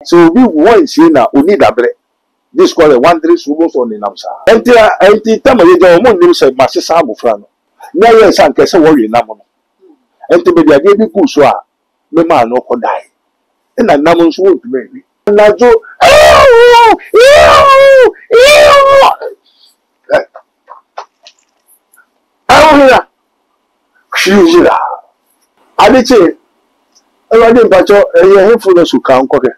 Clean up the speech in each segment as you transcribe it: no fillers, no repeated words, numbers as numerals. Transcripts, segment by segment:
So we want to na we need a break. This call a 1-3 almost on the namsa. Enti tama ye jo mo nim se masesa abofra no. Na ye san kese wo we nam no. Enti be dia bi ku so a me ma no ko dai. Na nam nso wo ntuma bi. Na jo ahira. Khira. Adiche Ewade mpacho ye hefu no suka nkoke.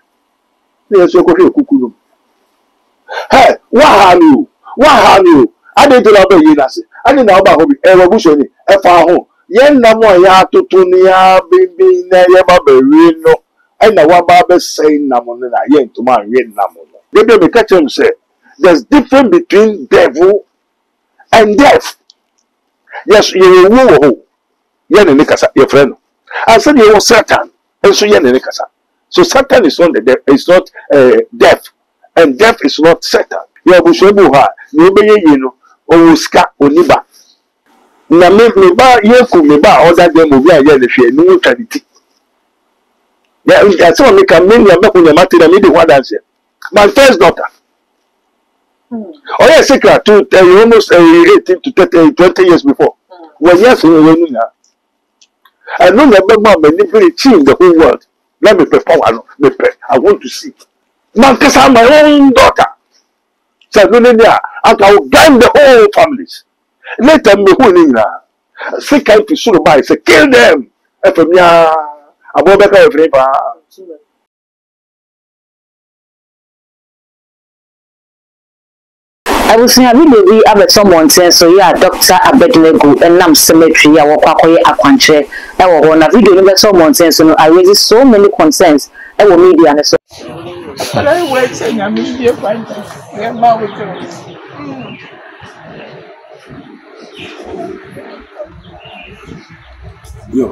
Ne so ko hwe kukuru. Hey, what have you? I didn't know about you, Nasi. I didn't know about hobby. Evolution, Efa, yen no more ya to Tunia, Bimbi, Nayama, Berino, and the one barber saying Namon, yen to my yen Namon. They don't catch him say, there's difference between devil and death. Yes, you woo, yen and Nikasa, your friend. I said you were Satan, and so yen and Nikasa. So Satan is not the death, it's not death. And death is not Satan. You have Bushebuha, Nibay, you know, or Ska, or Niba. Na me ba, Yeku, me ba, all that them will be a year, no neutrality. That's all make a million back when you're matter, and maybe what answer. My first daughter. Oh, yes, secret to almost 18 to 30, 20 years before. Well, yes, I know the mom manipulating the whole world. Let me perform. I want to see. Man, because I'm my own daughter. So, no, I will blind the whole families. Later, me who in now. Sick out to Surabaya, say, kill them. From ya, above every I was saying, I really have someone saying, so yeah, Dr. Abednego, and Nam Cemetery, I walk away a country. I will on a video, never someone saying, so I raise so many concerns. I will media and so. I wait saying, I'm in the appointment. I am now with you.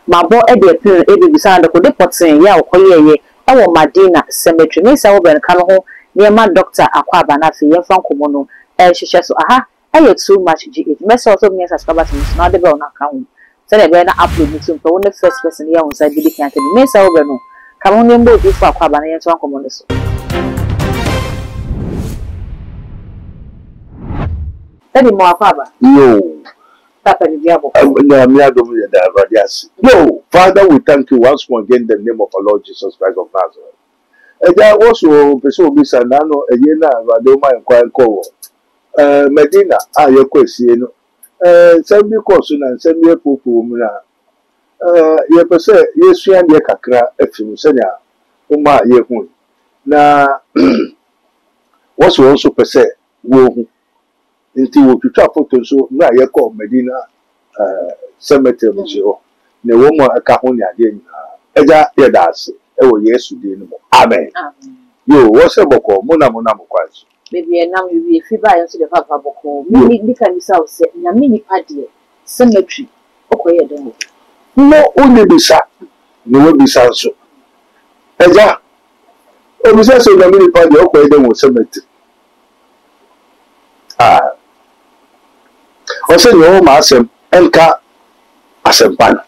My boy Eddie appeared Eddie beside the Codepotin, ya Okoye, our Madina Cemetery, Miss Albert Canoho, near my doctor Aquabanafi, and Franco Mono, and she says, aha, I had too much GH. Mess also means as Cabatin, not the bell not count. Said I better upload me to the first person here on side Billy can't Miss Albert. Come on, you move before Aquabana and Franco Mono. Tell him more, Father. No. No, Father, we thank you once more again in the name of our Lord Jesus Christ of Nazareth. And I also pursue Miss Anano, a yena, Radoma, and Quine Cowo. Medina, your question. Send me question and send me a poo. Ye per se, yes, and ye cacra, if you send ya, Uma, ye hoon. Now, what's also per se, woo. Until we try to so now you call Medina cemetery monsieur. Ne woman a cahonia again. Eja yedas. Ewo yesu di no. Amen. Yo, what's a boko? Mona mukwaji. Baby, now you be fiba into the papa boko. Me can yourself say, na mini paddy cemetery. Okoye don. No, only bisa. No bisa so. Eja. Obisa so na mini paddy okoye don cemetery. Also, no massem, enka asempan.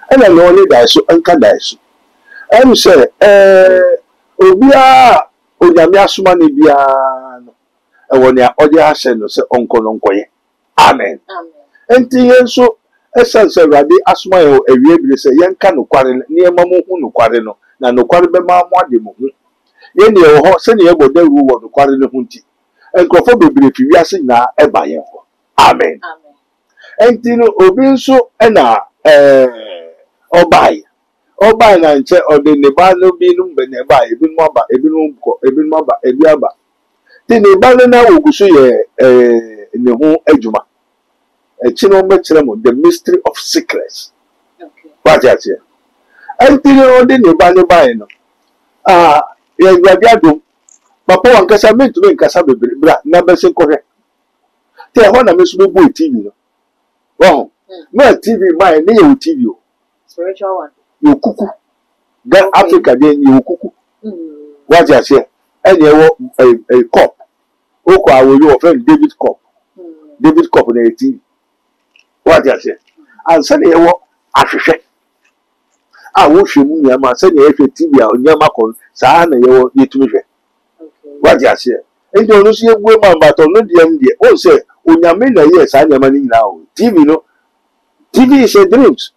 And I know only that so enka daiso. And say, Obia, Oyamia Sumani Biano, and when your audience and say, Uncle Uncle. Amen. And so, essence of Rabbi Asmayo, a real say, Yanka no quarrel, near Mamu no quarrel, no quarrel be mamma de Mumu. Yen your horse, send your body who was the quarrel hunti. And Crawford be if you are saying now, a buyer. Amen. And Tino Obinso and Obai. Oba na nche ode ne ba no bi no be ne ba ebi no aba ebi no ko ebi no aba ebi aba ti ne ba no na oguso ye ne ho adwuma echi no mekere mo the mystery of secrets what ya tie antini ode ne ba no ba no ye gbadi adom papa wan kasa mentu men kasa bebre bra na be se kohwe te ho na mesu be bu TV no wo na TV ma ne ye TV o spiritual one yokuku Gan Africa then yokuku what you say any a cup oko awo your friend David cup na eti what you say and say e wo ahwehwe wo hwemu nya ma say na e hwe TV a nya ma kon saa na ye wo yetumi hwe what you say enti onu so egwe ma mbato no dem de o say onyame na ye saa nya ma ni nyina o TV no TV is a dreams.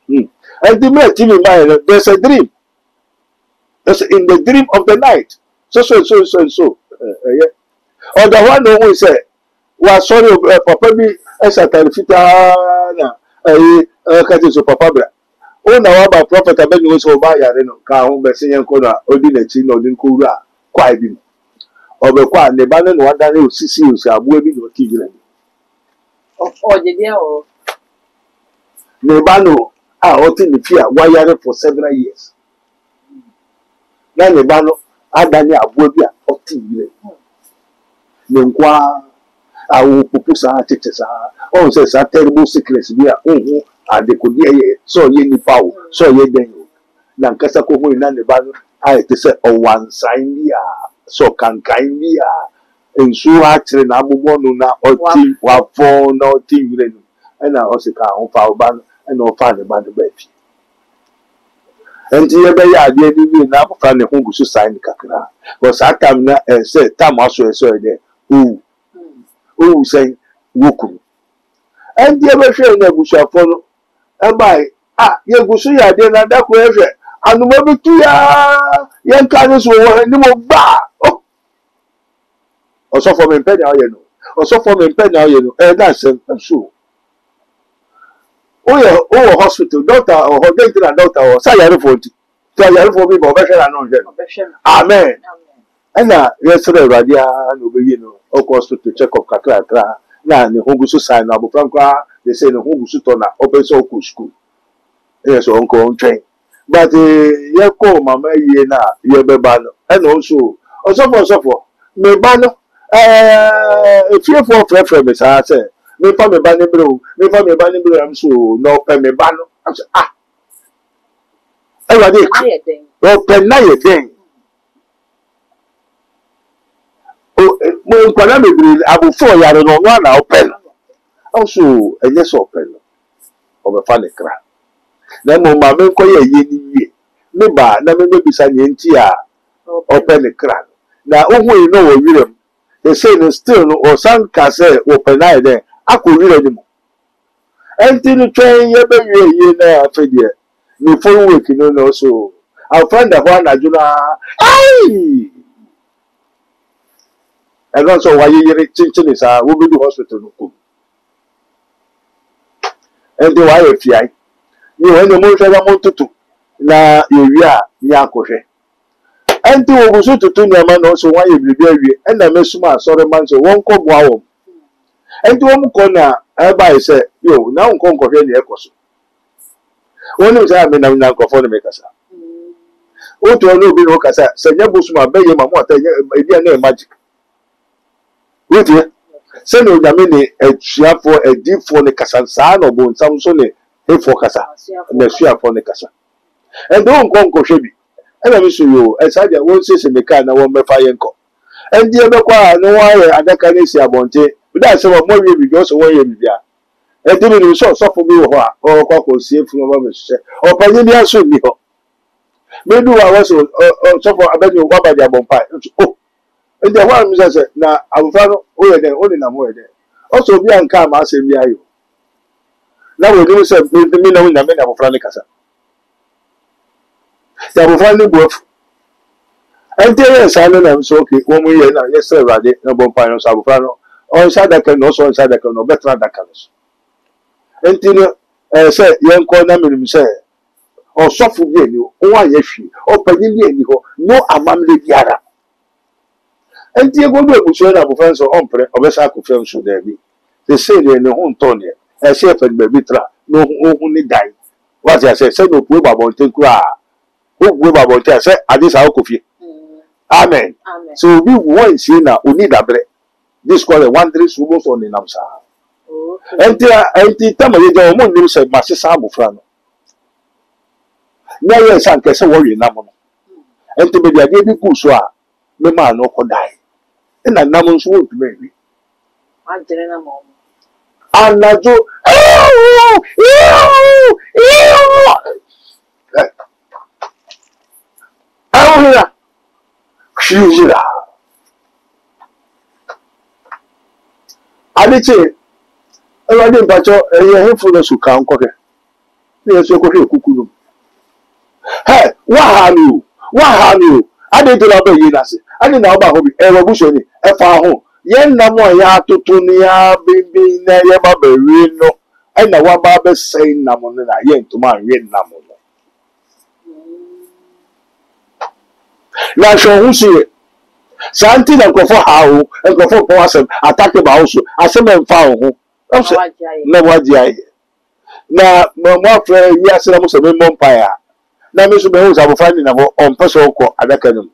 And the mere TV mind, there's a dream. That's in the dream of the night. So. Yeah. Or the one who say, "Well, sorry, Papa, me as a tarifita na Papa bra." Oh, now about prophet Abednego so buy ya no ka ho be sen yanko na odi na chi na odi nko wura kwai bi. Obekwa ne ba no wada na osisi osi abu bi no TV na. Oh, je dia o. Ne ba no oti ni fear wire for several years. Na ne ba no adani abu bi a oti bi. Ne nkwa awu pupusa tetesa. On say sa terrible secrets bi a adekodi so ye nipa wo so ye den o na nkasa ko ho na ne ba no te se owansan bi a so kankan bi a ensu ha kire na abubo no na oti wafo na oti wire no na o se ka ho fa ba no na o fa ne ba no ba fi enti ye be ya ade ni na abufa ne ho gusu sign kakra because atam na say tam aso so de o say woku enti ye be hwe na busuafo no by ye gusu ya de na da ko ehwe anuma bitu ya ye nka no so wo ni mo gba o so for me pen na ye no o so for me pen na ye no na sem so o hospital doctor or hospital doctor or say yare for ti say yare for me bo be hwe na no je amen na yes radia no be ye no o hospital check up kakra na ne ho gusu sign na bo frankwa they say no who shoot on open so school. Yes, uncle train. But ye call mama ye na ye bebano. And also for me bano fear for preference I say me for me bani bro I'm so no pay me bano. I say everybody open na ye thing. Oh mo kwala me bri abu 4 yaro no na open. Also a yes open of a funny crack. Then my man call ye me ba na me be san yentia open the crack. Now you know what you they say no still or some can say open eye there. I could read them. Until the train ye na afedia. Me follow week you know so I'll find the one ajuna ai and also why you chin is will be the hospital no. And the why if you when the motion want na area ya kohwe enti wo gusu tutu ne ma no so wan ye bibia wie and na mesuma sorry man so won ko boa wo enti wo mu ko na e ba say yo na won ko kohwe ne ekoso woni say me na nkofo ne me kasa o to no bi no kasa se nya busuma be ye ma mo ata e bia na magic wait here se no nyame ne atuafo adifo ne kasa saa no bo nsam so ne efo kasa na atuafo ne kasa endo nko hwe bi e na mi so yo e sa dia won sese me ka na won me fa yenko endi e be kwa no wa ye adaka ne si abonte bi da se mo wie bi jo so won ye bibia e di ni so fo bi wo ho a o kwa ko sie fu no ba me hye o pa ni bia so bi ho me du wa so so fo abedi wa ba dia bompa o ende wa mi say na abufa no o ye den o ni na mo ye den o so bi anka ma asem bi ayo na we do say me na na me na abufra ne kasa ya abufra ne bof ente ye sa na so okay wo mu ye na ye say rade na bompa no so abufra no on sa da kan no so on sa da kan no betra da kan so ente no say ye nko na me say or suffer ye, or yeshi, or penny, no amamle diara. And dear good we should have friends or umpre, or best I could film so there be. They say they know on Tony, a shepherd baby tra, no only die. What I said, no poor about take cry. Who will about tell say, at this our coffee. Amen. So we want see now, we need a break. This call a 1 3 summons on the Namsa. And the time of the woman said, Master Samu Frano. Now, yes, I can say, worry, Namon. And to be the idea of Kuswa, the man no could die. And a Namon's wound, maybe. I didn't know. And I do. Oh, Shira. Adiche, I didn't patch a handfulness who can't cook it. Yes, you could hear cuckoo. Hey, what have you? What have you? I didn't know about you. I didn't know about hobby. Ever bush any. If I home. Yen Namo ya to Tunia, baby, never be no. And the one barber saying Namon and I yen to my yen Namon. Now, show who see it. Something and go for how and go for person attack the house. I say, man, found who. No, what the now, my friend, yes, I was a vampire. Now, Mr. Behoes, I will find in on personal call at the cannon.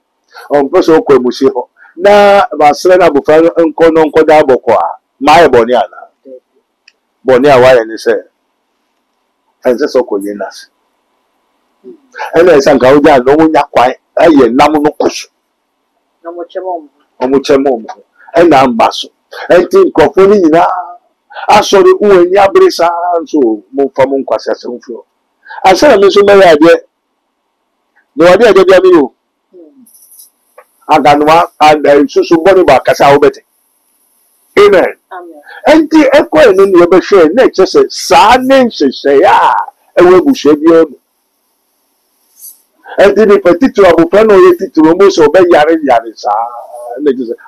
On personal call, Monsieur. Now, Barcelona will find Uncle Daboko, my Boniana. Bonia, why and he said, and that's all Coyenas. And I sang out there, no one quite. I am no push. No much more. And I'm basso. And think of Polina. I saw the Uwen Yabrisa, so move from Unquasa. I said, I'm so many idea. No idea to be you. I got one and so body back as I'll bet. Amen. And the echo in the share nature says, San names say, ah, and we will shave you. And the particular Abufano related to almost obey Yaris,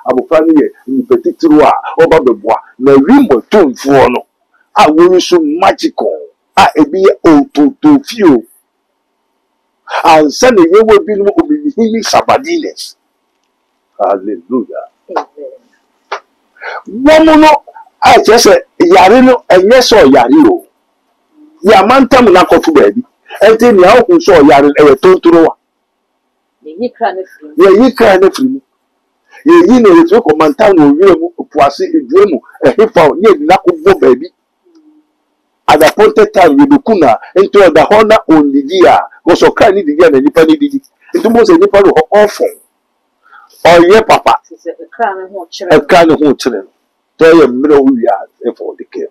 Abufani in particular over the bois, the rim of tone for no. I will so magical. I be old to few. And sending you will be no Sabadines. Hallelujah. Woman, I just said, Yarino and yes or Yario. Yamantam Nako to baby. And then you who saw Yarin ever told to know. Ye can't free. Ye know it's a Montano, Poissy, a dream, a hip for ye Nako baby. At the appointed time, you do kuna into the honor on the year was so kindly the year and Nippon did it. It was a Nippon awful. Or ye papa, a crown of children. Tell your middle yard for the care.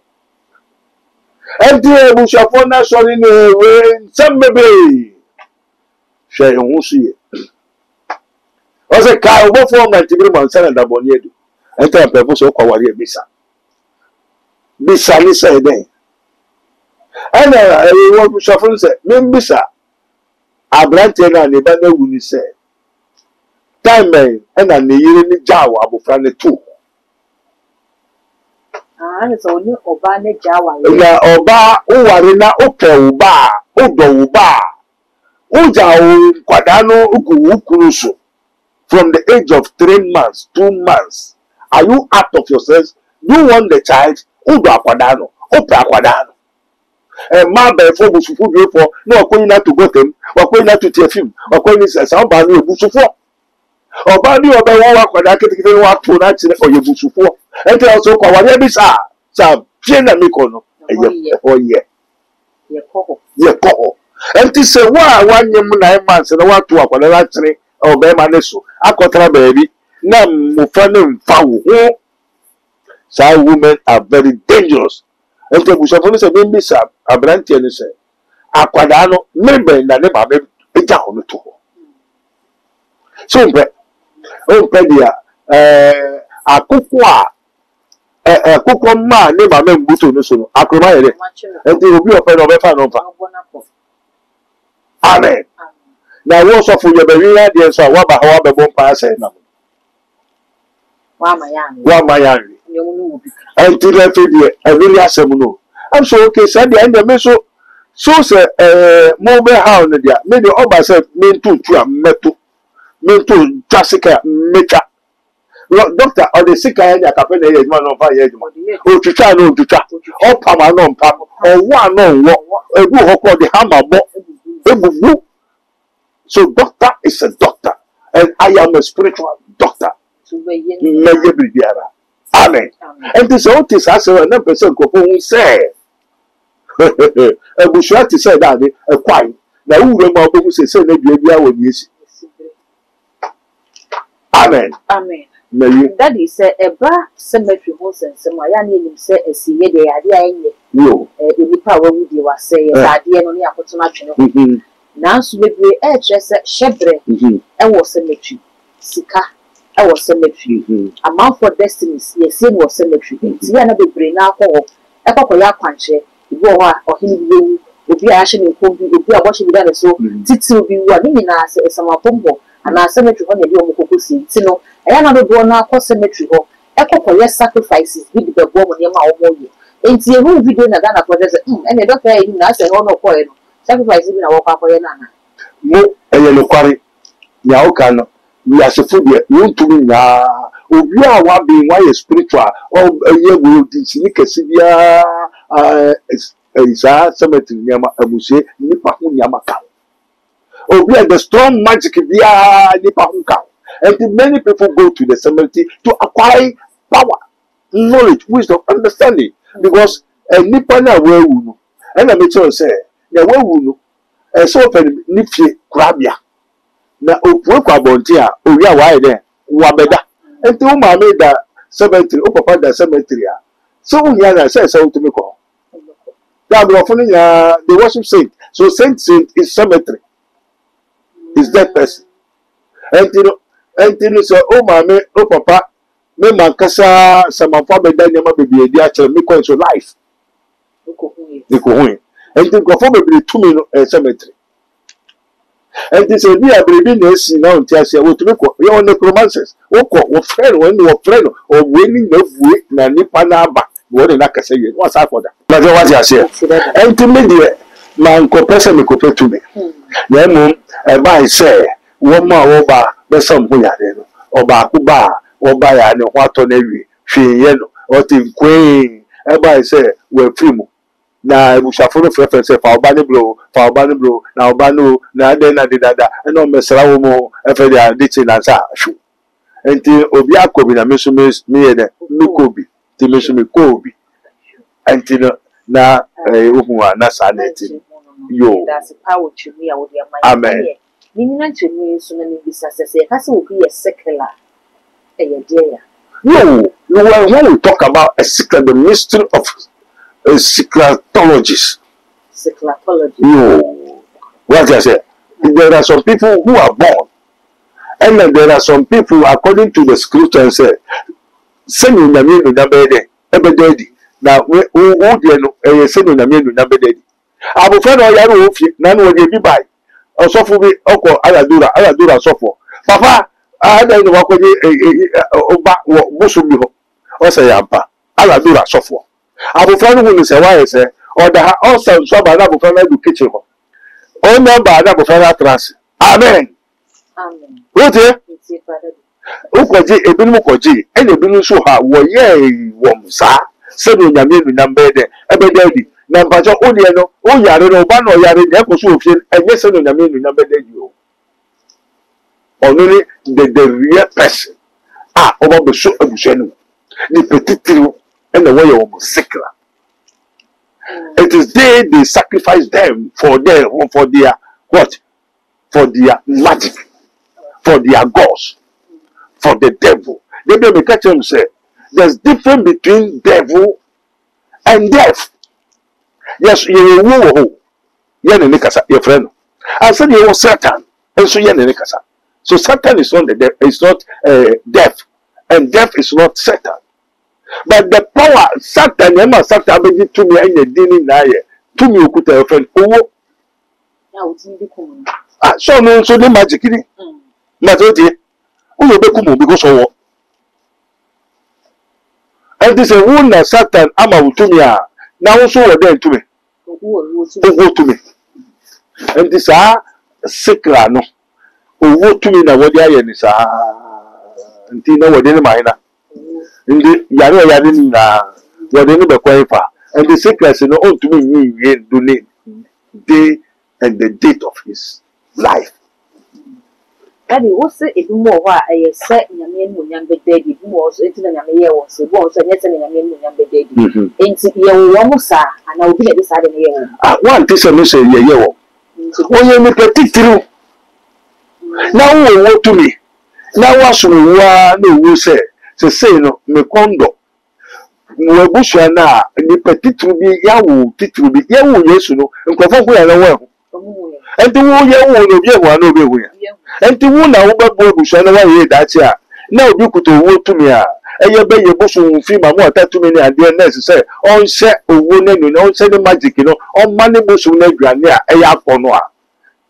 And dear, we shall find us all in the rain, some baby. Shall you see it? Was a car over 4 months to be on Saturday Bonniedo. And tell people so called Bisa. Bisa is a day. And I want to shuffle say, Membisa. I planted and the banner will say. Time man, and I need you Jawa Abufane too. Ah, it's only Obane Jawa. Na Oba, Uwarina, Uba, Uba, Uja, Quadano, Ukurusu. From the age of 3 months, 2 months, are you out of yourselves? You want the child? Uba Quadano, Upa Quadano. And my bed for Busufu for no going out to Gotham, or going out to Tiafim, or going to Sambani Busufu. Or Bani or Bawa, when I can walk to an accident for your Busufu. And also, Kawabisa, some Jena Mikono, oh, yeah. Ye call. And to say, why 1 year, 9 months, and I want to walk on the last or Bemaneso. I got a baby. Now, Mufano foul. Some women are very dangerous. And the Bushafon said, maybe sir, a branch and say, Aquadano, member in the name of a down to her. So, oh, Pedia, a cookwa, a cookwa man, never meant Buto, so I could write it. And they will be a friend of a fan of. Amen. Now, what's off for your baby idea? So, what about how the bomb pass? One my young. Until I feel a really assemble. I'm so okay, Sunday and the meso So say mobile house no dia me the oba say me to meto me to jasika mecha doctor or the sick aya kafe na yeduma no fa yeduma o twitwa no twitwa o pama no pam o wa no wo ebu hokko the hammer bo ebubu. So doctor is a doctor and I am a spiritual doctor. Amen. And this all this as a person go who say e bushua ti say that e kwai na ure ma obo say na bia won yesi. Amen. Amen. That is a cemetery ho sensem ya na enim say asiye de ade ayenye yo nipa wa wudi wa say ade no ne akoto na twene nanso bebre kyerese shebre wo cemetery sika wo cemetery amount for destinies yes in wo cemetery nti ya na bebre na akọ ya kwanche ibo ho a ohini biwu obi a ahye ne nkombi obi a bohye bi da so titi obi wa ni nyina ase esamapombo ana cemetery ho na bi omokokosi nti no ya na bebre na akọ cemetery ho ya sacrifices bi de bebo mo ne ma omo yi nti ehu video na Ghana project ene doctor yi na ase no no ko no sacrifice bi na wo kwa koye na mo eye no kware ya o kan no we are food you to me na obi a wa be why spiritual o ye go di sini kesi bia isa cemetery nyama abuse nipa ho nyama ka obi a the strong magic bia nipa ho ka and many people go to the cemetery to acquire power, knowledge, wisdom, understanding because nipa na we wu no and I make sure say na we wu no so open nifie krabia na opwe kwa bonti a owi a wa ide wa beda enti o ma me da cemetery o papa da cemetery a so unya na say to me ko that go for ya the worship saint so saint is cemetery is that person enti no so o ma me o papa me man kasa samanfa beda nyama bebi edi a chere me ko so life ko hu enti go for bebi to me no cemetery. And this will be a baby nurse now until I say, what to make your necromancers. What friend, when you are friend, or winning the way, Nanipanaba, what in that say, what's up for that? But what I say, and to me, dear, man, person me compare to me. Then, I say, one more over, there's some way, or Kuba, or by an what on every, she yellow, or Tim Queen, I say, we're free. Na bushafo preference fa obani bro na obanu na de na de dada eno mesra wo mo efe de aditi na sa hwu enti obi akobi na meso me ye de me kobi ti meso me kobi enti na ohun a na sa na enti yo that's power to me a wo de amanye amen ni nyina ntwenu so na ni bisa sese ka se obi ye secular ye dia no when we talk about a secret, the mystery of secretologist. No. What I say? There are some people who are born, and then there are some people, according to the scripture, say, "Send you name you number day, every now we send you name you number day." I will find all your own. None will be by. Also for me, Oko Aladura suffer. Papa, I don't know what Musubi or say Yampa. Aladura suffer. I will find who is a wise, or the also some other friend to kitchen. Oh, number other friend trans. Amen. Amen. What here? Ukoji, a binukoji, and a binusu ha, ye, womsa, send you number there, every day. Number Odiano, oh, Yaro, Bano, Yari, Yakusu, and yes, send you number there. You only the real person. Ah, over the show of Genu, the petit and the way of secular. It is they sacrifice them for their what? For their magic, for their gods, for the devil. They may catch them say there's difference between devil and death. Yes, you will your friend. I said you was Satan, and so Nikasa. So Satan is not the death, it's not death, and death is not Satan. But the power Satan, Emma Satan, be to me and the dinning naye, to me, could have friend. Oh, so no, so the magic in it. Mazoti, who will be come because of what? And this a wound that Satan, Ama to me. Now, so then to me. Owó to me. And this sickla no. Owó to me na wodi aye ni saa. Nti na wodi ni mahina. Ndi yare ni na wodi ni be kwaifa. And the sickness no on to me do name day and the date of his life. Daddy, what's it more? Why I said, Yamin, young baby, who was into the Yamia was a boss, and yes, and Yamin, baby. Into your almost, and I will be at this side of the year. One piece of mission, yeah, when you make a tick now, what to me? Now, what's no, we say, no, me condo. Mwebushana, ni petit rubi, yawu, titrubi, yawu, yesu no, nkofo kwa na wa. Enti wo yawu no bi ehwa no bi ehwa. Enti wo na wo bebo bushana wa ye dachi a. Na obi kuto wo tumi a. Eye be ye boso mfi ma mo atatumi ni ade na se on hye owo nanu na on hye ni magic no, on ma ne boso na aduane a eye akono a.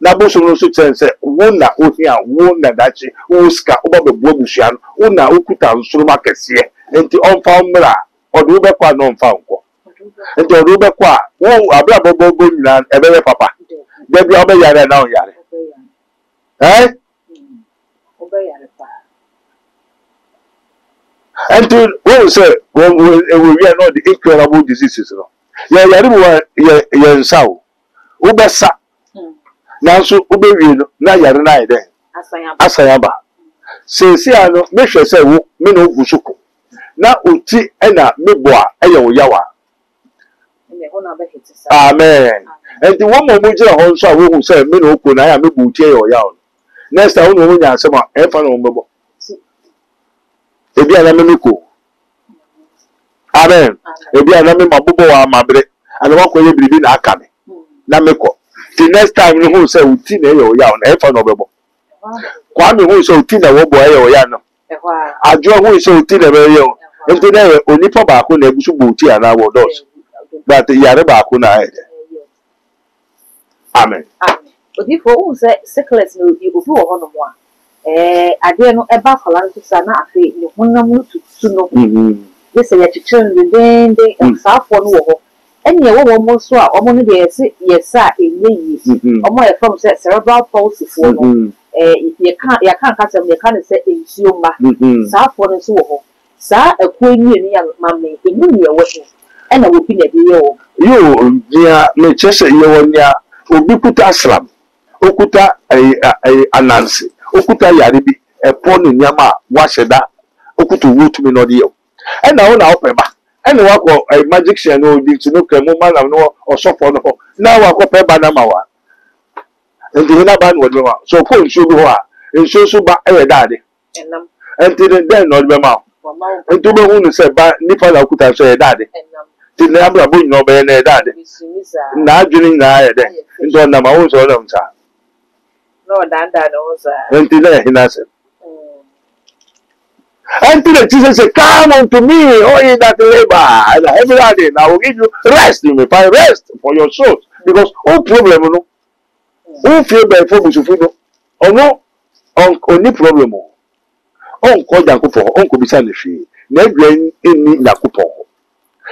Na boso no so chense wo na ohia wo na dachi, wo ska wo bebo bushana, wo na okuta nsoro makese. Enti on fa mra odu be kwa no mfa nko nti odu be kwa wo abra bobo nyina ebele papa de bia obe yare na o yare obe yare pa enti wo say we no the incurable diseases no yare bo ye nsawo wo be sa nanso wo be wie no na yare na ide asayaba se ano me hwe say wo me no gusuko na uti ena meboa eye wo yawa amen enti wo mo mujira ho nso a wo hu say me na okwo na ya mebu uti eye wo yawa next time wo no nya asema e fa na wo mebo ebi ana memiko amen ebi ana me mabobo wa mabre ana wa koye biribi na aka me na meko the next time no hu say uti na eye wo yawa na e fa na wo bebo kwa me hu say uti na wo bo eye wo yawa no ajo hu say uti na be eye nti na onipa ba ko na egusu gbooti ana wo dos but yare ba ko na aye amen odi fo who say sickness no you go ho no mo a ade no e ba kola no sa na afi ni honam no tutu no ye say ya chichen den safo no wo ho ene wo mo so a omo no de yes a enye yi omo e from say cerebral palsy fo no ye kan ka say ye kan say ensuo ma safo no so wo ho sa ekwenye ni ya mame enu ni ewo he ena wo bi na bi yo dia me chese ye wonya obi kuta aslam okuta anansi okuta yare bi epo ni nyama wa sheda okuta wotumi no de yo ena wo na opeba ena wa ko magician no di tinu kremu malam no osofo no na wa ko peba na mawa ndi na ba no de wa so ko nsu bi ho a nsu so ba dade enam enti den no de ma nti be hu no se ba nipa la kuta so ye dade ti na abra bo nyino be na dade na adwini na ye de nti na ma wo so na mta no danda no sa nti na hina se until Jesus said, "Come unto me, all ye that labor and are heavy laden, I will give you rest. You may find rest for your souls." Because all problem, no, all feel by for no, or no, only problem. On call Yakupo, on could be sent the tree. Never in me Yakupo.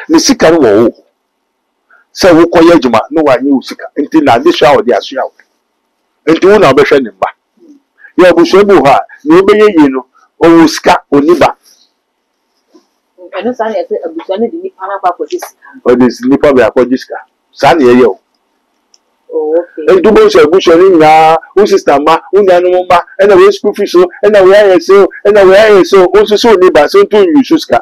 The sick and woe. So we call Yajuma, no one knew sick until now this shower they are shout. Until now, be shining back. You have Bushabuha, nobody you know. O ska oniba eno sa na ese abusuane di nipa na kwa kodis o dis nipa be akodis ka sa na ye o okay en dubo se abusuane na o sister ma o nyanu ma e na we school fees o e na we ayeso e na we ayeso o so oniba so to yu ska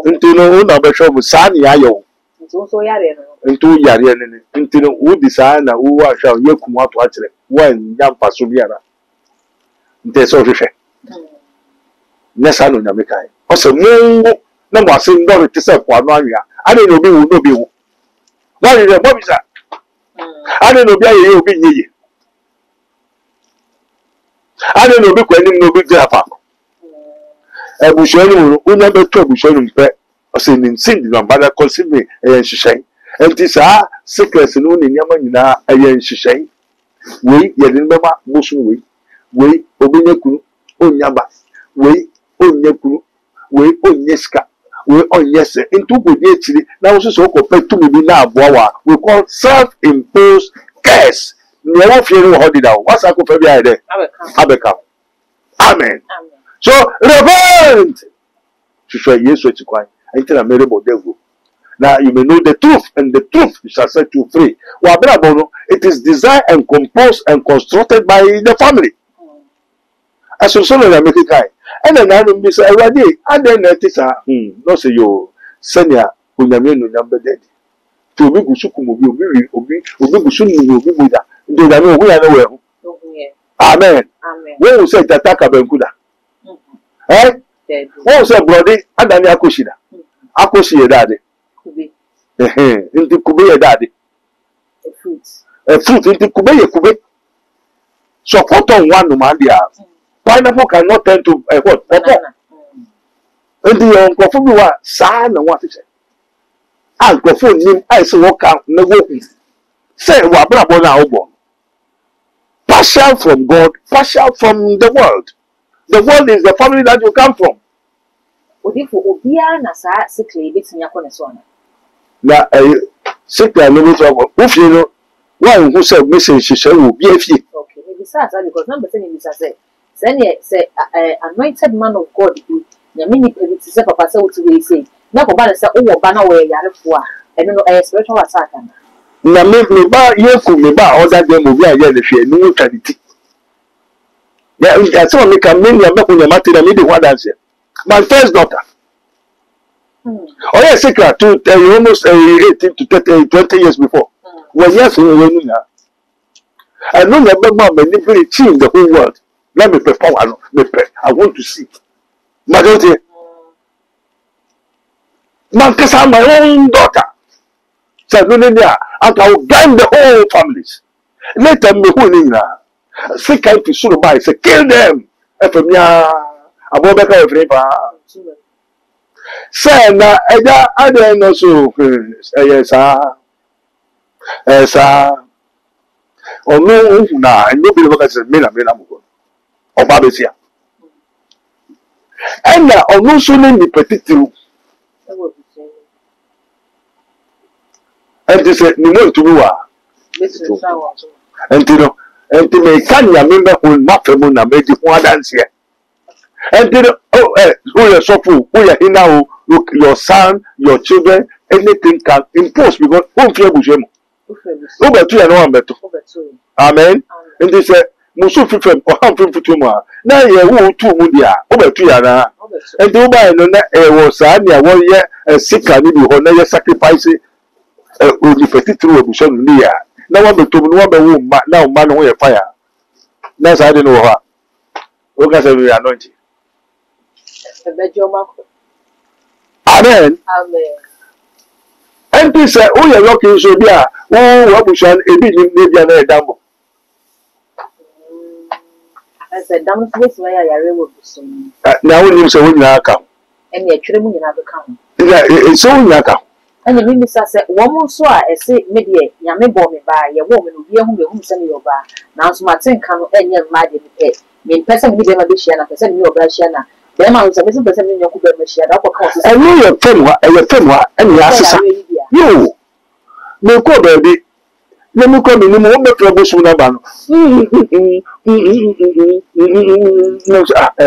nti no o na be hwe mu sa na ye o nti so yare no nti o yare ne nti no o di sa na o wa hwa ye kumu ato a kire wa nyampa so biara nti so hwehwe nessa no nyame kai o se mungu na mo ase ndo te se kwa no anwea ade no bi wu no bi wu wa ni mo bi sa ade no bi aye obi nyeye ade no bi kwani no bi afa ebushoni mu unya beto ebushoni mpe o se ni nsindi no bada consider hihyen enti sa sickness no ni nyama nyina hihyen we ye din bema busu we obi nyekunu onyaba we onyekunu we onyeska we on yes into good actually now so compared to me now we call self-imposed curse. Never fear how did what's I could be there? Abeka. Amen. So repent. To show yes what you quite until I made about devil. Now you may know the truth, and the truth shall set you free. It is designed and composed and constructed by the family. As you saw in America, and then I will say, and then it is no say you senior who you number dead. To be Gusukumu, Obi Gusun, do they know we are nowhere? Amen. When we say that Benkuda, eh? When we say bloody, and then Akushida, Akushi daddy. Into Kube daddy. A fruit into Kube. So, what on one Numandia? Pineapple cannot turn to a what? And the uncle for son and what is it? Uncle for him, I say, walk out, no walking. Say, what brother born. Partial from God, partial from the world. The world is the family that you come from. Now, sickly, I know if you know one who said message, she will be a fee. Okay, maybe because number 10 is say, anointed man of God, you many penalties, Papa, so to say, now, say, oh, banner way, Yarafua, and no spiritual attack. Now, make me buy you could me buy all that them will be again if you know quality. Yeah, so make a million back on your matter and maybe one answer. My first daughter. Oh, yes, secret to tell you almost 18 to 30, 20 years before. Well, yes, I know never mom manipulate the whole world. Let me perform. I want to see. My daughter. Man, because I'm my own daughter. So, no, I will blind the whole families. Let them be holding now. Sick out to Surubai, say, kill them. Efemia, Abobeka Efreba. Say, now, I don't know so. Yes, or no, now, and nobody was a Mena or Babesia. And now, or no sooner the particular. And they said, no, to you and you know, and to make Kanya member who not a moon and made you one dance here. And you know, oh, so full, now, look, your son, your children, anything can impose because who fear Bujem. Over 2 and 1 better. Amen. And they said, Musu Fifem or Humphrey Futuma. Now you who 2 Mundia, over 2 yana. And do by no was Sanya 1 year and sick and you will never sacrifice it. Will be petty through a bush on the air. No one but to one now man away a fire. That's I don't know her. Look at the anointing. Amen. Amen. And they say, oh, you're looking so dear. Oh, what we shall be maybe a double. I said, damn, this way I will be soon. Now, when you say, when you are come, and yet, you have become. It's so you and the minister said, one so I say, maybe Yame bought me by your woman who send you over. Now, so my thing come and your mad in the head. Mean person with them a bit and person you over Shana. Then I was a little person in your Kuba machine. I know your family and your assessor. You may call baby. Let me come in the moment for a bush with a ban.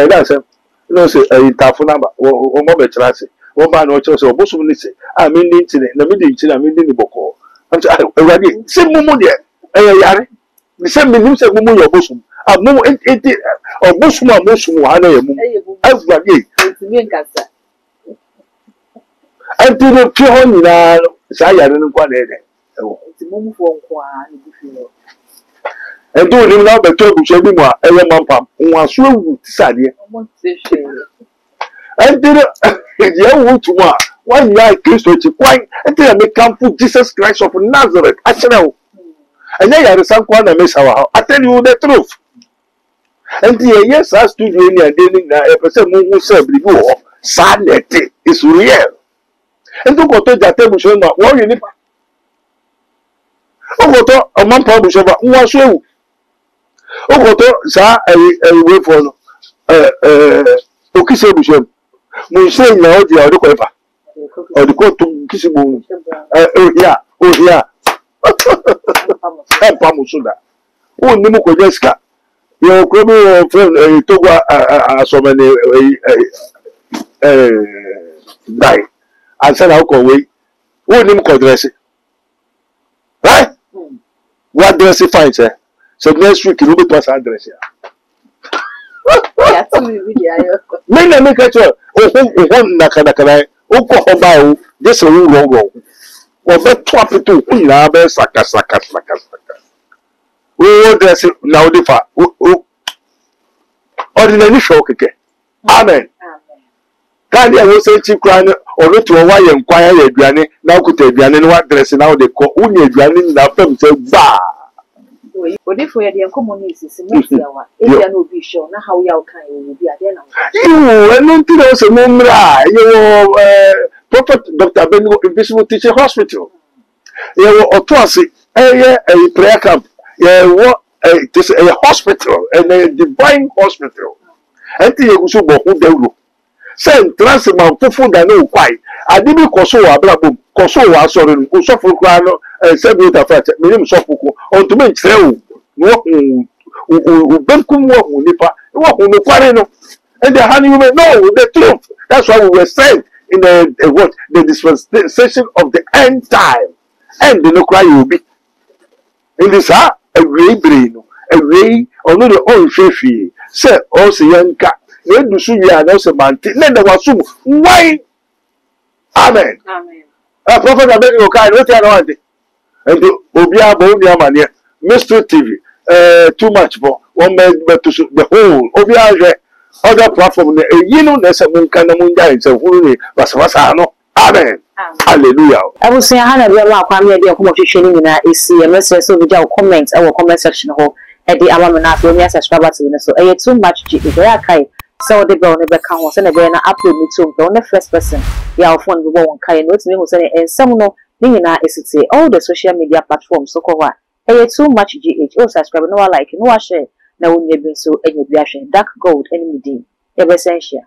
That's a no, say a tough number or mobile classic. One man or chose or bush will say, I mean, the middle, I mean, the book. I'm already same moment there. The same means a woman your bosom. A more or bosom or bosom, I've got it. Until the pure Saya didn't quite and do him now, but told you more, a young pump, one swim Sadia. And did it, young to one night Christ which you quite until I may come to Jesus Christ of Nazareth. I know. And then I had some corner miss our I tell you the truth. And yes, I stood in a daily person who said before, sanity is real. And to go to that table, show my warrior. Oh, go to a man publisher, one show. Oh, go to Sa a way for Okisabushem. We say now the other quiver. or the court to Kisibu. Oh, yeah. Pamusuda. Oh, Nimuko Jessica. Your criminal friend Toga so many die. I said, I'll go away. Oh, Nimuko dress it. Right? What dress it finds, eh? So next week, you will be to address here. Many make a choice. Oh, Nakana, oh, Kohobao, this a rule. Or bet twap to Nabe Saka. Oh, dress it now, the fat. Ordinary shock again. Amen. Candy, I was saying, Chip Cran or not to a wire and quiet Granny, now could take Granny what dressing out the co only Granny in that film said, bah. But if we are the communities, if you will be sure now how you can be at the end. You and nothing else a mumra. You Prophet Dr. Abednego Invisible Teaching Hospital. You were Otosi, a prayer camp. It is a hospital and a divine hospital. And you go so who they will send transman fufu da no kwai. Adibi koso wa brabo, koso wa sorry, usofo kwa no sebi afata. Minim sofuku. On to me treu. No benkum wo nipa. Wo no kware no. And the honey women know the truth. That's why we were sent in the dispensation of the end time. And the no cry will be. In this a way brain, a way or no the own shefi. Say also yanka. When do you announce a man? Then there was some why. Amen. Amen. A prophet Abednego kind what you know and the Obia Bonia Mania, Mr. TV, too much for one man but to the whole Obia other platform, you know, there's a moon kind of moon guy, so who was Amen. Hallelujah. I will say, Hannah, we are coming to accommodation in a see a message so with your comments, our comment section hole at the Amamana, when you are subscribed to the so too much G. So the brown never can was and again upload me to the first person. Yeah, phone the one kind notes me who say and some no Nina is it all the social media platforms so called too much GH. Oh, subscribe no like no share. Now when you've been so any dark gold any day. Ever essential.